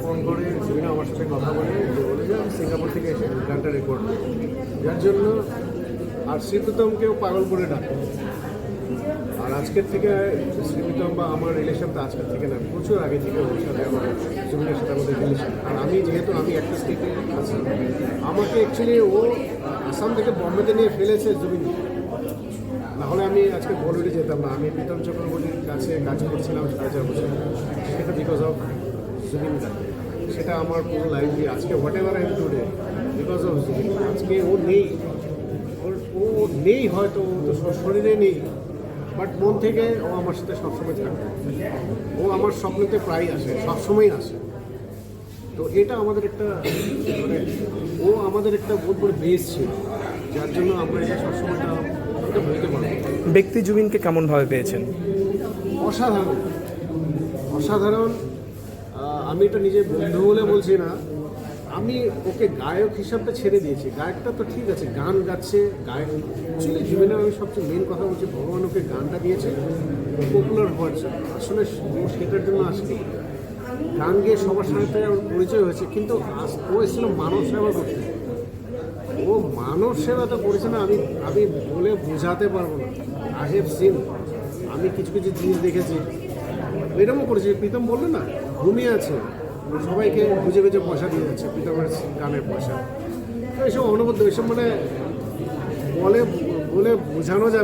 Phone করে জুবিনা আমার সাথে কথা বলে যে আমি সিঙ্গাপুর থেকে এসে গানটা রেকর্ড করি, যার জন্য আর শ্রীপ্রীতমকেও পাগল করে ডাকে। আর আজকের থেকে শ্রীপ্রীতম বা আমার রিলেশনটা আজকের থেকে না, প্রচুর আগে থেকে ওর সাথে আমার জুবিনের সাথে আমাদের রিলেশন। আর আমি যেহেতু আমি একটা স্টেটে আছি, আমাকে অ্যাকচুয়ালি ও আসাম থেকে বম্বেতে নিয়ে ফেলেছে জুবিন, নাহলে আমি আজকে বলিউডে যেতাম না। আমি প্রীতম চক্রবর্তীর কাছে কাজ করছিলাম 4.5 বছর, সেটা বিকজ অফ জুবিন গান। সেটা আমার পুরো লাইফ দিয়ে আজকে what ever I am today because of Zubeen. আজকে ও নেই, ও নেই, হয়তো ও তো শরীরে নেই, বাট মন থেকে ও আমার সাথে সবসময় থাকবে। ও আমার স্বপ্নতে প্রায় আসে, সবসময় আসে। তো এটা আমাদের একটা মানে ও আমাদের একটা বহুত বড় বেস ছিল, যার জন্য আমরা এটা সবসময়টা বলতে পারবো। ব্যক্তি জুবিনকে কেমনভাবে পেয়েছেন? অসাধারণ, অসাধারণ। আমি এটা নিজে বন্ধু বলে বলছি না, আমি ওকে গায়ক হিসাবটা ছেড়ে দিয়েছি। গায়কটা তো ঠিক আছে, গান গাচ্ছে, গায়ক অ্যাকচুয়ালি জীবনের আমি সবচেয়ে মেন কথা বলছি, ভগবান ওকে গানটা দিয়েছে পপুলার হওয়ার জন্য। আসলে ও সেটার জন্য আসলে গান গেয়ে সবার সাথে ওর পরিচয় হয়েছে, কিন্তু ও এসেছিল মানব সেবা করতে। ও মানব সেবা তো করেছে না, আমি বলে বোঝাতে পারবো না। আই হ্যাভ সিন, আমি কিছু কিছু জিনিস দেখেছি। এরকমও করেছি, প্রীতম বললো না ঘুমিয়ে আছে, সবাইকে বুঝে বুঝে পয়সা দিয়ে যাচ্ছে, প্রীতমের গানের পয়সা। তো এইসব অনুভূতি, এইসব মানে বলে বলে বোঝানো যাবে।